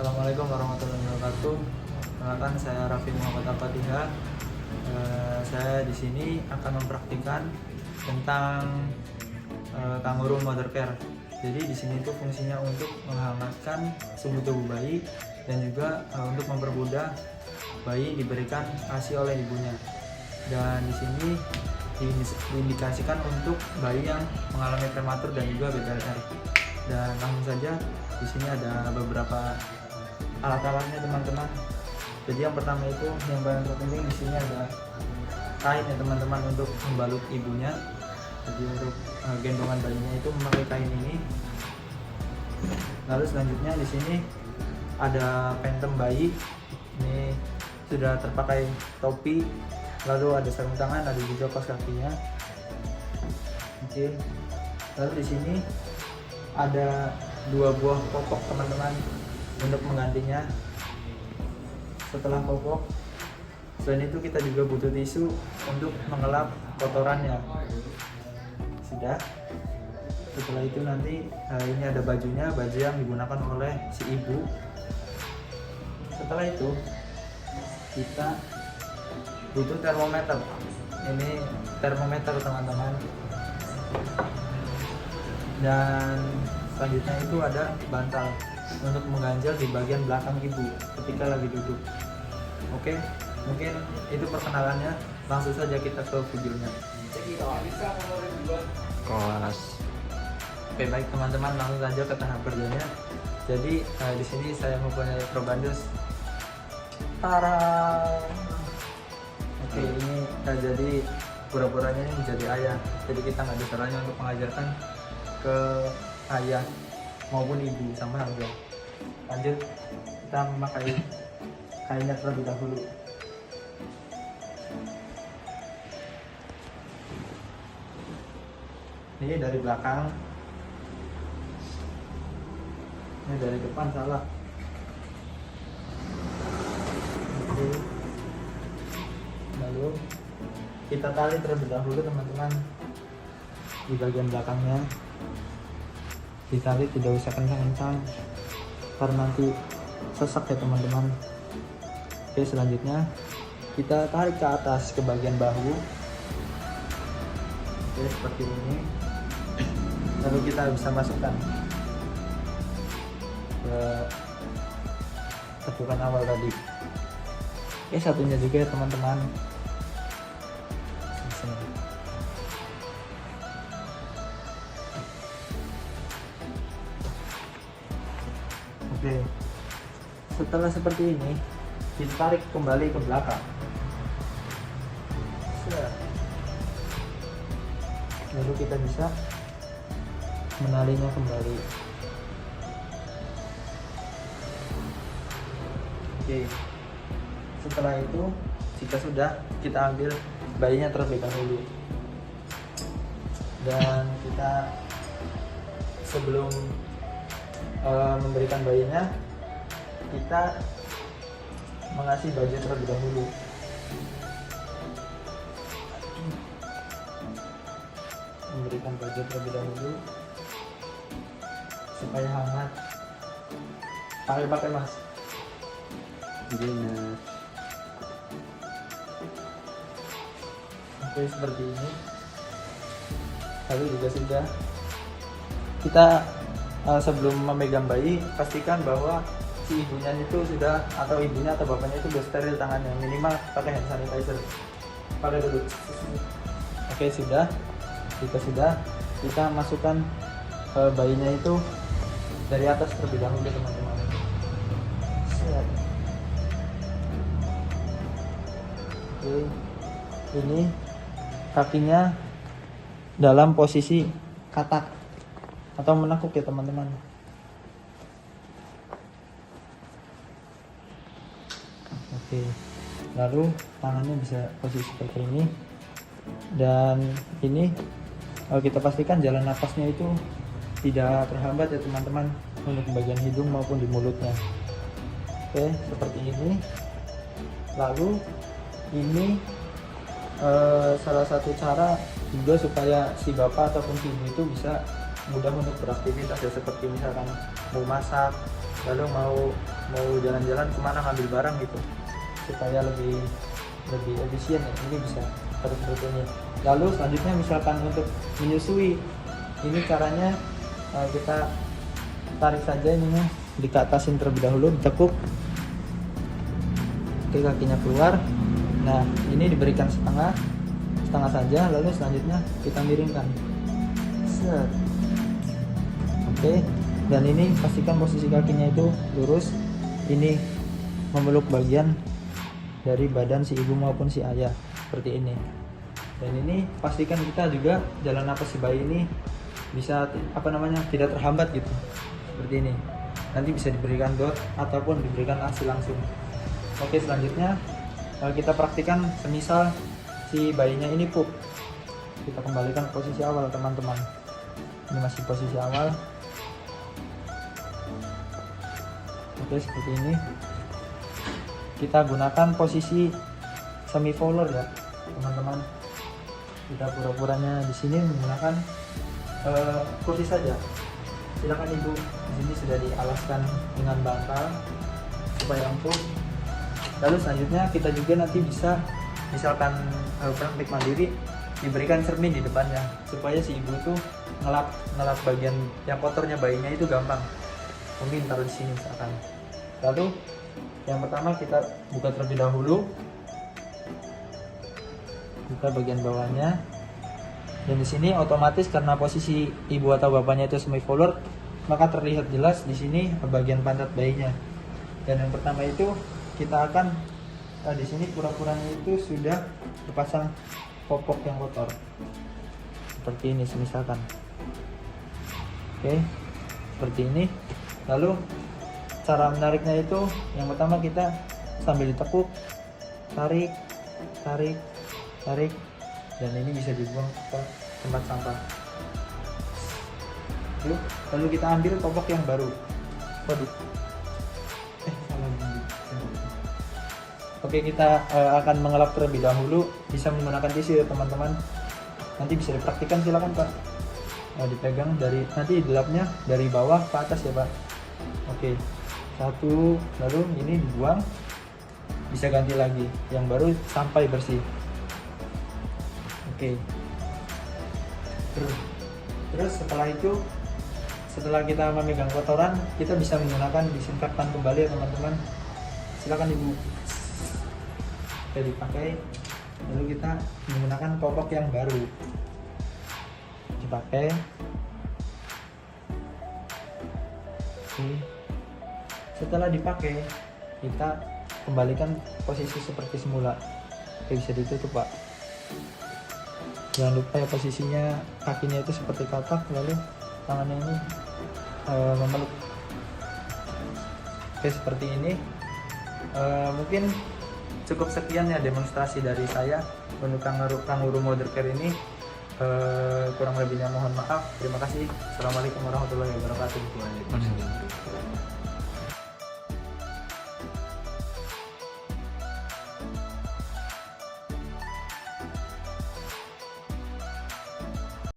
Assalamualaikum warahmatullahi wabarakatuh. Perkenalkan, saya Raffi Muhammad Al-Fatihah. Saya di sini akan mempraktikkan tentang kangaroo mother care. Jadi di sini itu fungsinya untuk menghangatkan suhu tubuh bayi dan juga untuk mempermudah bayi diberikan ASI oleh ibunya. Dan di sini diindikasikan untuk bayi yang mengalami prematur dan juga BPLR. Dan langsung saja di sini ada beberapa alat-alatnya teman-teman. Jadi yang pertama itu yang paling terpenting di sini ada kain ya teman-teman untuk membalut ibunya. Jadi untuk gendongan bayinya itu memakai kain ini. Lalu selanjutnya di sini ada pentem bayi. Ini sudah terpakai topi. Lalu ada sarung tangan, ada juga kaos kakinya. Oke. Lalu di sini ada 2 buah popok teman-teman untuk menggantinya. Setelah popok, selain itu kita juga butuh tisu untuk mengelap kotorannya. Sudah. Setelah itu nanti ini ada bajunya, baju yang digunakan oleh si ibu. Setelah itu kita butuh termometer. Ini termometer teman-teman. Dan selanjutnya itu ada bantal untuk mengganjal di bagian belakang ibu ketika lagi duduk. Oke, mungkin itu perkenalannya. Langsung saja kita ke videonya. Kelas. Oke, baik teman-teman, langsung saja ke tahap kerjanya. Jadi di sini saya mempunyai probandus. Tara. Oke, ini jadi pura-puranya ini menjadi ayah. Jadi kita nggak ada caranya untuk mengajarkan ke ayah maupun ibu sama harga. Lanjut, kita memakai kainnya terlebih dahulu. Ini dari belakang, ini dari depan salah. Oke. Lalu kita tarik terlebih dahulu teman-teman di bagian belakangnya. Ditarik, tidak usah kencang-kencang karena nanti sesak ya teman-teman. Oke, selanjutnya kita tarik ke atas ke bagian bahu. Oke, seperti ini. Lalu kita bisa masukkan ke tepukan awal tadi. Oke, satunya juga ya teman-teman. Oke, setelah seperti ini ditarik kembali ke belakang. Lalu kita bisa menarinya kembali. Oke, setelah itu jika sudah, kita ambil bayinya terlebih dahulu. Dan kita sebelum memberikan bayinya, kita mengasih baju terlebih dahulu. Memberikan baju terlebih dahulu supaya hangat. Pakai mas. Jelas. Oke, seperti ini. Lalu juga sudah kita sebelum memegang bayi, pastikan bahwa si ibunya itu sudah, atau ibunya atau bapaknya itu sudah steril tangannya, minimal pakai hand sanitizer. Pakai dulu. Oke, sudah. Jika sudah, kita masukkan bayinya itu dari atas terlebih dahulu teman-teman. Oke, ini kakinya dalam posisi katak atau menekuk ya teman-teman. Oke, lalu tangannya bisa posisi seperti ini. Dan ini kita pastikan jalan napasnya itu tidak terhambat ya teman-teman, untuk bagian hidung maupun di mulutnya. Oke, seperti ini. Lalu ini salah satu cara juga supaya si bapak ataupun si ibu itu bisa mudah untuk beraktivitas ya, seperti misalkan mau masak lalu mau jalan-jalan kemana ngambil barang gitu supaya lebih efisien ya, ini bisa seperti ini. Lalu selanjutnya misalkan untuk menyusui, ini caranya kita tarik saja ininya, dikatasin terlebih dahulu, ditekuk, oke, kakinya keluar. Nah ini diberikan setengah saja, lalu selanjutnya kita miringkan, set. Oke, dan ini pastikan posisi kakinya itu lurus, ini memeluk bagian dari badan si ibu maupun si ayah seperti ini. Dan ini pastikan kita juga jalan napas si bayi ini bisa tidak terhambat gitu, seperti ini. Nanti bisa diberikan dot ataupun diberikan ASI langsung. Oke, selanjutnya kita praktikan semisal si bayinya ini pup, kita kembalikan posisi awal teman-teman. Ini masih posisi awal. Oke, seperti ini. Kita gunakan posisi semi fowler ya teman-teman. Kita pura-puranya di sini menggunakan kursi saja. Silakan ibu, di sini sudah dialaskan dengan bantal supaya empuk. Lalu selanjutnya kita juga nanti bisa misalkan praktik mandiri, diberikan cermin di depannya supaya si ibu tuh ngelap bagian yang kotornya bayinya itu gampang. Mungkin taruh di sini misalkan. Lalu yang pertama kita buka terlebih dahulu, buka bagian bawahnya. Dan di sini otomatis karena posisi ibu atau bapaknya itu semi fowler, maka terlihat jelas di sini bagian pantat bayinya. Dan yang pertama itu kita akan di sini pura-puranya itu sudah terpasang popok yang kotor seperti ini misalkan. Oke, seperti ini. Lalu cara menariknya itu yang pertama kita sambil ditekuk, tarik, dan ini bisa dibuang ke tempat sampah. Lalu kita ambil popok yang baru. Waduh. Oke, kita akan mengelap terlebih dahulu. Bisa menggunakan tisu ya teman-teman. Nanti bisa dipraktikkan, silakan Pak. Dipegang dari, nanti dilapnya dari bawah ke atas ya Pak. Oke, satu, lalu ini dibuang, bisa ganti lagi yang baru sampai bersih. Oke, terus setelah kita memegang kotoran, kita bisa menggunakan disinfektan kembali ya teman-teman. Silakan ibu. Oke, dipakai. Lalu kita menggunakan popok yang baru, dipakai. Oke. Setelah dipakai, kita kembalikan posisi seperti semula. Oke, bisa ditutup Pak. Jangan lupa ya posisinya kakinya itu seperti katak, lalu tangannya ini memeluk. Oke, seperti ini. Mungkin cukup sekian ya demonstrasi dari saya untuk Kangaroo Mother Care ini. Kurang lebihnya mohon maaf. Terima kasih. Assalamualaikum warahmatullahi wabarakatuh.